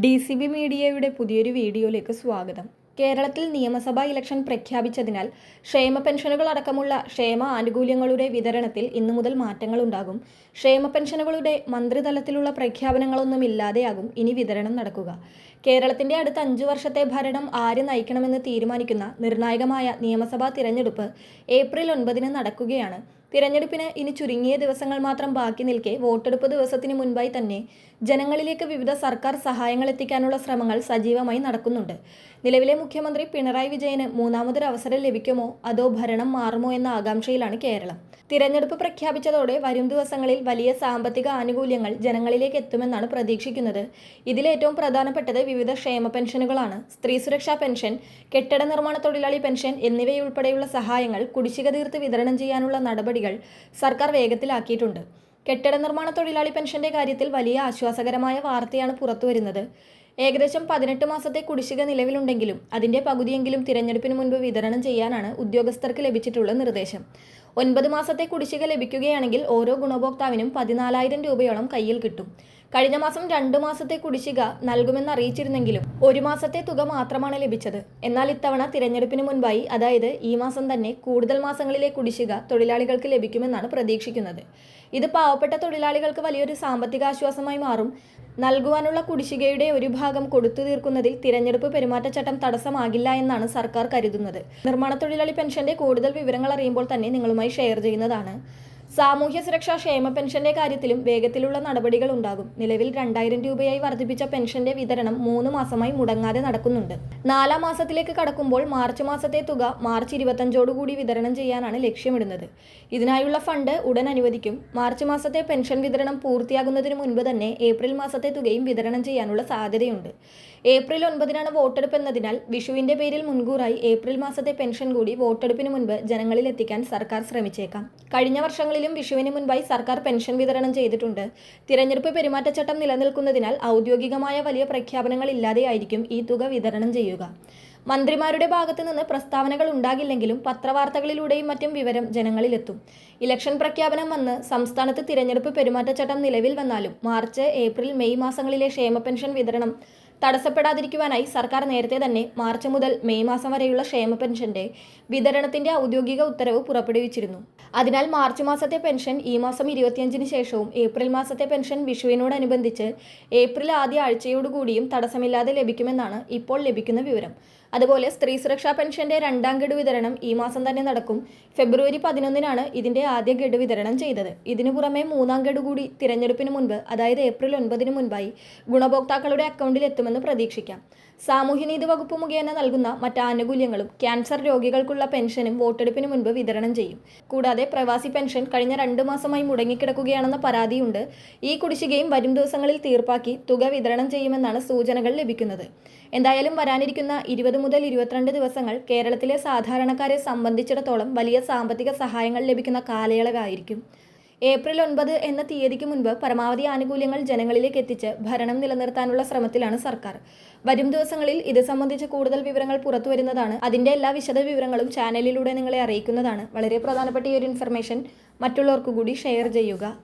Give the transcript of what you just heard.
DCB മീഡിയയുടെ പുതിയൊരു വീഡിയോയിലേക്ക് സ്വാഗതം. കേരളത്തിൽ നിയമസഭാ ഇലക്ഷൻ പ്രഖ്യാപിച്ചതിനാൽ ക്ഷേമ പെൻഷനുകൾ അടക്കമുള്ള ക്ഷേമ ആനുകൂല്യങ്ങളുടെ വിതരണത്തിൽ ഇന്നു മുതൽ മാറ്റങ്ങളുണ്ടാകും. ക്ഷേമ പെൻഷനുകളുടെ മന്ത്രിതലത്തിലുള്ള പ്രഖ്യാപനങ്ങളൊന്നുമില്ലാതെയാകും ഇനി വിതരണം നടക്കുക. കേരളത്തിന്റെ അടുത്ത 5 വർഷത്തെ ഭരണം ആര് നയിക്കണമെന്ന് തീരുമാനിക്കുന്ന നിർണായകമായ നിയമസഭാ തിരഞ്ഞെടുപ്പ് ഏപ്രിൽ 9 നടക്കുകയാണ്. തിരഞ്ഞെടുപ്പിന് ഇനി ചുരുങ്ങിയ ദിവസങ്ങൾ മാത്രം ബാക്കി നിൽക്കെ വോട്ടെടുപ്പ് ദിവസത്തിന് മുൻപായി തന്നെ ജനങ്ങളിലേക്ക് വിവിധ സർക്കാർ സഹായങ്ങൾ എത്തിക്കാനുള്ള ശ്രമങ്ങൾ സജീവമായി നടക്കുന്നുണ്ട്. നിലവിലെ മുഖ്യമന്ത്രി പിണറായി വിജയന് മൂന്നാമതൊരു അവസരം ലഭിക്കുമോ അതോ ഭരണം മാറുമോ എന്ന ആകാംക്ഷയിലാണ് കേരളം. തിരഞ്ഞെടുപ്പ് പ്രഖ്യാപിച്ചതോടെ വരും ദിവസങ്ങളിൽ വലിയ സാമ്പത്തിക ആനുകൂല്യങ്ങൾ ജനങ്ങളിലേക്ക് എത്തുമെന്നാണ് പ്രതീക്ഷിക്കുന്നത്. ഇതിലേറ്റവും പ്രധാനപ്പെട്ടത് വിവിധ ക്ഷേമ പെൻഷനുകളാണ്. സ്ത്രീ സുരക്ഷാ പെൻഷൻ, കെട്ടിട നിർമ്മാണ തൊഴിലാളി പെൻഷൻ എന്നിവയുൾപ്പെടെയുള്ള സഹായങ്ങൾ കുടിശ്ശിക തീർത്ത് വിതരണം ചെയ്യാനുള്ള നടപടികൾ സർക്കാർ വേഗത്തിലാക്കിയിട്ടുണ്ട്. കെട്ടിട നിർമ്മാണ തൊഴിലാളി പെൻഷന്റെ കാര്യത്തിൽ വലിയ ആശ്വാസകരമായ വാർത്തയാണ് പുറത്തുവരുന്നത്. ഏകദേശം 18 മാസത്തെ കുടിശ്ശിക നിലവിലുണ്ടെങ്കിലും അതിന്റെ പകുതിയെങ്കിലും തിരഞ്ഞെടുപ്പിന് മുൻപ് വിതരണം ചെയ്യാനാണ് ഉദ്യോഗസ്ഥർക്ക് ലഭിച്ചിട്ടുള്ള നിർദ്ദേശം. 9 മാസത്തെ കുടിശ്ശിക ലഭിക്കുകയാണെങ്കിൽ ഓരോ ഗുണഭോക്താവിനും 14,000 രൂപയോളം കയ്യിൽ കിട്ടും. കഴിഞ്ഞ മാസം 2 മാസത്തെ കുടിശ്ശിക നൽകുമെന്ന് അറിയിച്ചിരുന്നെങ്കിലും 1 മാസത്തെ തുക മാത്രമാണ് ലഭിച്ചത്. എന്നാൽ ഇത്തവണ തിരഞ്ഞെടുപ്പിന് മുൻപായി, അതായത് ഈ മാസം തന്നെ കൂടുതൽ മാസങ്ങളിലെ കുടിശ്ശിക തൊഴിലാളികൾക്ക് ലഭിക്കുമെന്നാണ് പ്രതീക്ഷിക്കുന്നത്. ഇത് പാവപ്പെട്ട തൊഴിലാളികൾക്ക് വലിയൊരു സാമ്പത്തിക ആശ്വാസമായി മാറും. നൽകുവാനുള്ള കുടിശ്ശികയുടെ ഒരു ഭാഗം കൊടുത്തു തീർക്കുന്നതിൽ തിരഞ്ഞെടുപ്പ് പെരുമാറ്റച്ചട്ടം തടസ്സമാകില്ല എന്നാണ് സർക്കാർ കരുതുന്നത്. നിർമ്മാണ തൊഴിലാളി പെൻഷന്റെ കൂടുതൽ വിവരങ്ങൾ അറിയുമ്പോൾ തന്നെ നിങ്ങളുമായി ഷെയർ ചെയ്യുന്നതാണ്. സാമൂഹ്യ സുരക്ഷാ ക്ഷേമ പെൻഷന്റെ കാര്യത്തിലും വേഗത്തിലുള്ള നടപടികൾ ഉണ്ടാകും. നിലവിൽ 2,000 രൂപയായി വർദ്ധിപ്പിച്ച പെൻഷന്റെ വിതരണം 3 മാസമായി മുടങ്ങാതെ നടക്കുന്നുണ്ട്. 4-ാം മാസത്തിലേക്ക് കടക്കുമ്പോൾ മാർച്ച് മാസത്തെ തുക മാർച്ച് 25 വിതരണം ചെയ്യാനാണ് ലക്ഷ്യമിടുന്നത്. ഇതിനായുള്ള ഫണ്ട് ഉടൻ അനുവദിക്കും. മാർച്ച് മാസത്തെ പെൻഷൻ വിതരണം പൂർത്തിയാകുന്നതിന് മുൻപ് തന്നെ ഏപ്രിൽ മാസത്തെ തുകയും വിതരണം ചെയ്യാനുള്ള സാധ്യതയുണ്ട്. ഏപ്രിൽ 9 വോട്ടെടുപ്പ് എന്നതിനാൽ വിഷുവിന്റെ പേരിൽ മുൻകൂറായി ഏപ്രിൽ മാസത്തെ പെൻഷൻ കൂടി വോട്ടെടുപ്പിന് മുൻപ് ജനങ്ങളിൽ എത്തിക്കാൻ സർക്കാർ ശ്രമിച്ചേക്കാം. കഴിഞ്ഞ വർഷങ്ങളിലും വിഷുവിന് മുൻപായി സർക്കാർ പെൻഷൻ വിതരണം ചെയ്തിട്ടുണ്ട്. തിരഞ്ഞെടുപ്പ് പെരുമാറ്റച്ചട്ടം നിലനിൽക്കുന്നതിനാൽ ഔദ്യോഗികമായ വലിയ പ്രഖ്യാപനങ്ങൾ ഇല്ലാതെയായിരിക്കും ഈ തുക വിതരണം ചെയ്യുക. മന്ത്രിമാരുടെ ഭാഗത്തു നിന്ന് പ്രസ്താവനകൾ ഉണ്ടാകില്ലെങ്കിലും പത്രവാർത്തകളിലൂടെയും മറ്റും വിവരം ജനങ്ങളിലെത്തും. ഇലക്ഷൻ പ്രഖ്യാപനം വന്ന് സംസ്ഥാനത്ത് തിരഞ്ഞെടുപ്പ് പെരുമാറ്റച്ചട്ടം നിലവിൽ വന്നാലും മാർച്ച്, ഏപ്രിൽ, മെയ് മാസങ്ങളിലെ ക്ഷേമ പെൻഷൻ വിതരണം തടസ്സപ്പെടാതിരിക്കുവാനായി സർക്കാർ നേരത്തെ തന്നെ മാർച്ച് മുതൽ മെയ് മാസം വരെയുള്ള ക്ഷേമ പെൻഷന്റെ വിതരണത്തിന്റെ ഔദ്യോഗിക ഉത്തരവ് പുറപ്പെടുവിച്ചിരുന്നു. അതിനാൽ മാർച്ച് മാസത്തെ പെൻഷൻ ഈ മാസം 25-ന് ശേഷവും ഏപ്രിൽ മാസത്തെ പെൻഷൻ വിഷുവിനോടനുബന്ധിച്ച് ഏപ്രിൽ ആദ്യ ആഴ്ചയോടുകൂടിയും തടസ്സമില്ലാതെ ലഭിക്കുമെന്നാണ് ഇപ്പോൾ ലഭിക്കുന്ന വിവരം. അതുപോലെ സ്ത്രീ സുരക്ഷാ പെൻഷന്റെ 2ാം ഗഡു വിതരണം ഈ മാസം തന്നെ നടക്കും. ഫെബ്രുവരി 11 ഇതിന്റെ ആദ്യ ഗഡു വിതരണം ചെയ്തത്. ഇതിനു പുറമെ 3ാം ഗഡു കൂടി തിരഞ്ഞെടുപ്പിന് മുൻപ്, അതായത് ഏപ്രിൽ 9 മുൻപായി ഗുണഭോക്താക്കളുടെ അക്കൗണ്ടിൽ എത്തുമെന്ന് പ്രതീക്ഷിക്കാം. സാമൂഹ്യനീതി വകുപ്പ് മുഖേന നൽകുന്ന മറ്റ് ആനുകൂല്യങ്ങളും ക്യാൻസർ രോഗികൾക്കുള്ള പെൻഷനും വോട്ടെടുപ്പിന് മുൻപ് വിതരണം ചെയ്യും. കൂടാതെ പ്രവാസി പെൻഷൻ കഴിഞ്ഞ 2 മാസമായി മുടങ്ങിക്കിടക്കുകയാണെന്ന പരാതിയുണ്ട്. ഈ കുടിശ്ശികയും വരും ദിവസങ്ങളിൽ തീർപ്പാക്കി തുക വിതരണം ചെയ്യുമെന്നാണ് സൂചനകൾ ലഭിക്കുന്നത്. എന്തായാലും വരാനിരിക്കുന്ന 20 മുതൽ 22 ദിവസങ്ങൾ കേരളത്തിലെ സാധാരണക്കാരെ സംബന്ധിച്ചിടത്തോളം വലിയ സാമ്പത്തിക സഹായങ്ങൾ ലഭിക്കുന്ന കാലയളവായിരിക്കും. ഏപ്രിൽ 9 എന്ന തീയതിക്ക് മുൻപ് പരമാവധി ആനുകൂല്യങ്ങൾ ജനങ്ങളിലേക്ക് എത്തിച്ച് ഭരണം നിലനിർത്താനുള്ള ശ്രമത്തിലാണ് സർക്കാർ. വരും ദിവസങ്ങളിൽ ഇത് സംബന്ധിച്ച് കൂടുതൽ വിവരങ്ങൾ പുറത്തു വരുന്നതാണ്. അതിന്റെ എല്ലാ വിശദ വിവരങ്ങളും ചാനലിലൂടെ നിങ്ങളെ അറിയിക്കുന്നതാണ്. വളരെ പ്രധാനപ്പെട്ട ഈ ഒരു ഇൻഫർമേഷൻ മറ്റുള്ളവർക്ക് കൂടി ഷെയർ ചെയ്യുക.